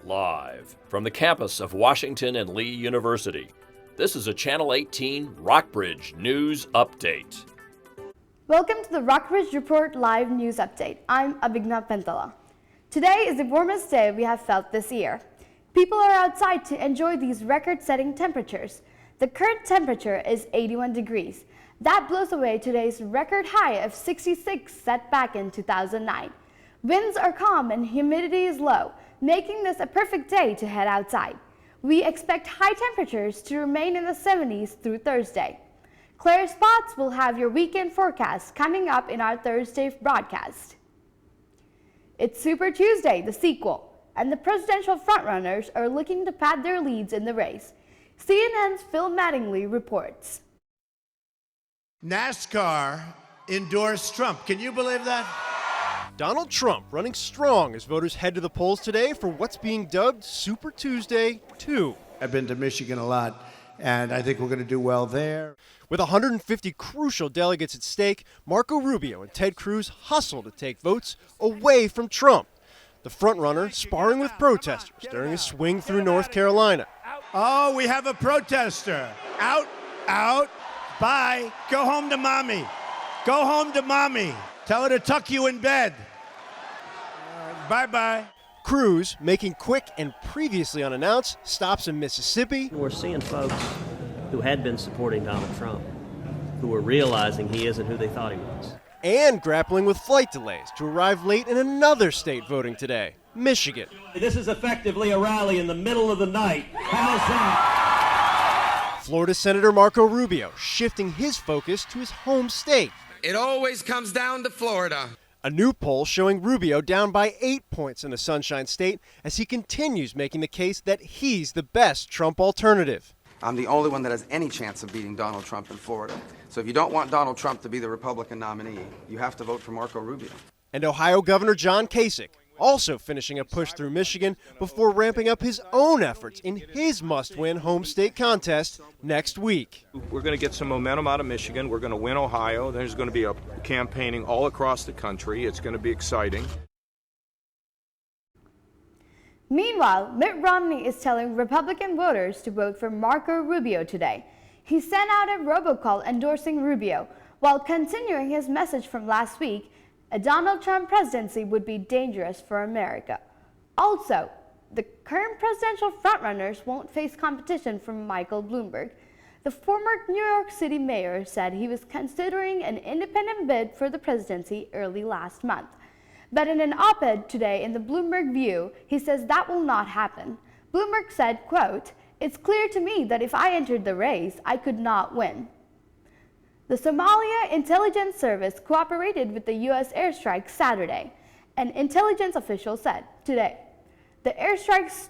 Live from the campus of Washington and Lee University, this is a Channel 18 Rockbridge News Update. Welcome to the Rockbridge Report Live News Update. I'm Abhigna Pentala. Today is the warmest day we have felt this year. People are outside to enjoy these record-setting temperatures. The current temperature is 81 degrees. That blows away today's record high of 66 set back in 2009. Winds are calm and humidity is low, making this a perfect day to head outside. We expect high temperatures to remain in the 70s through Thursday. Clear spots will have your weekend forecast coming up in our Thursday broadcast. It's Super Tuesday, the sequel, and the presidential frontrunners are looking to pad their leads in the race. CNN's Phil Mattingly reports. NASCAR endorsed Trump. Can you believe that? Donald Trump running strong as voters head to the polls today for what's being dubbed Super Tuesday 2. I've been to Michigan a lot, and I think we're going to do well there. With 150 crucial delegates at stake, Marco Rubio and Ted Cruz hustle to take votes away from Trump. The frontrunner sparring with protesters during a swing through North Carolina. Oh, we have a protester. Out, out, bye. Go home to mommy. Go home to mommy. Tell her to tuck you in bed. Bye-bye. Cruz, making quick and previously unannounced stops in Mississippi. We're seeing folks who had been supporting Donald Trump, who were realizing he isn't who they thought he was. And grappling with flight delays to arrive late in another state voting today, Michigan. This is effectively a rally in the middle of the night. How's that? Florida Senator Marco Rubio shifting his focus to his home state. It always comes down to Florida. A new poll showing Rubio down by 8 points in the Sunshine State as he continues making the case that he's the best Trump alternative. I'm the only one that has any chance of beating Donald Trump in Florida. So if you don't want Donald Trump to be the Republican nominee, you have to vote for Marco Rubio. And Ohio Governor John Kasich also finishing a push through Michigan before ramping up his own efforts in his must-win home state contest next week. We're going to get some momentum out of Michigan. We're going to win Ohio. There's going to be a campaigning all across the country. It's going to be exciting. Meanwhile, Mitt Romney is telling Republican voters to vote for Marco Rubio today. He sent out a robocall endorsing Rubio, while continuing his message from last week: a Donald Trump presidency would be dangerous for America. Also, the current presidential frontrunners won't face competition from Michael Bloomberg. The former New York City mayor said he was considering an independent bid for the presidency early last month. But in an op-ed today in the Bloomberg View, he says that will not happen. Bloomberg said, quote, "It's clear to me that if I entered the race, I could not win." The Somalia Intelligence Service cooperated with the U.S. airstrike Saturday, an intelligence official said today. The airstrikes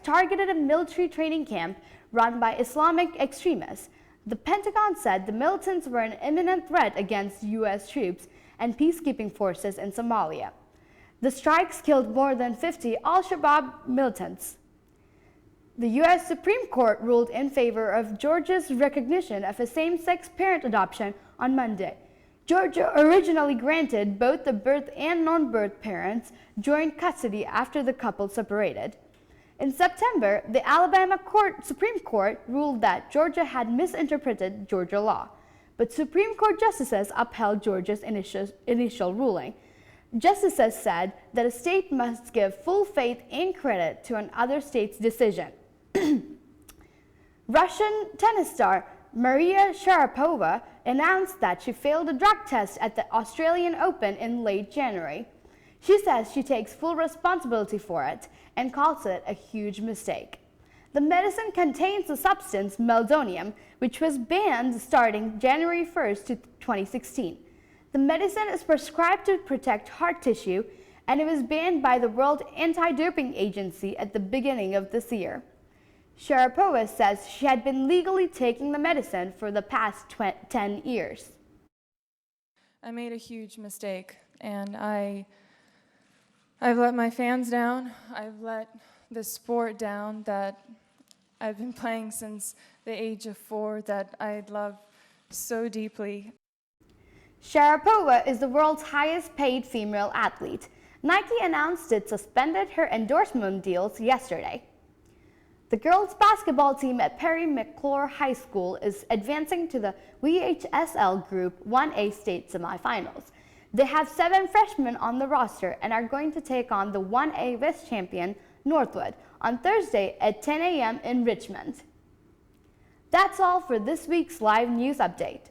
targeted a military training camp run by Islamic extremists. The Pentagon said the militants were an imminent threat against U.S. troops and peacekeeping forces in Somalia. The strikes killed more than 50 al-Shabaab militants. The U.S. Supreme Court ruled in favor of Georgia's recognition of a same-sex parent adoption on Monday. Georgia originally granted both the birth and non-birth parents joint custody after the couple separated. In September, the Alabama Supreme Court ruled that Georgia had misinterpreted Georgia law, but Supreme Court justices upheld Georgia's initial ruling. Justices said that a state must give full faith and credit to another state's decision. Russian tennis star Maria Sharapova announced that she failed a drug test at the Australian Open in late January. She says she takes full responsibility for it and calls it a huge mistake. The medicine contains the substance meldonium, which was banned starting January 1st, 2016. The medicine is prescribed to protect heart tissue, and it was banned by the World Anti-Doping Agency at the beginning of this year. Sharapova says she had been legally taking the medicine for the past 10 years. I made a huge mistake, and I've let my fans down. I've let the sport down that I've been playing since the age of 4, that I love so deeply. Sharapova is the world's highest paid female athlete. Nike announced it suspended her endorsement deals yesterday. The girls' basketball team at Perry McClure High School is advancing to the WHSL Group 1A state semifinals. They have 7 freshmen on the roster and are going to take on the 1A West champion Northwood on Thursday at 10 a.m. in Richmond. That's all for this week's live news update.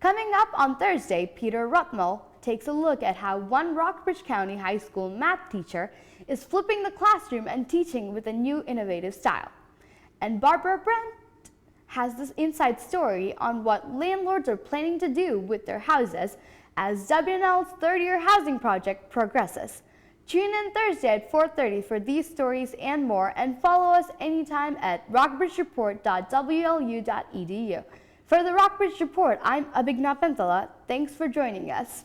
Coming up on Thursday, Peter Ruttmel takes a look at how one Rockbridge County High School math teacher is flipping the classroom and teaching with a new innovative style. And Barbara Brent has this inside story on what landlords are planning to do with their houses as WNL's third-year housing project progresses. Tune in Thursday at 4:30 for these stories and more, and follow us anytime at rockbridgereport.wlu.edu. For the Rockbridge Report, I'm Abhigna Pentala. Thanks for joining us.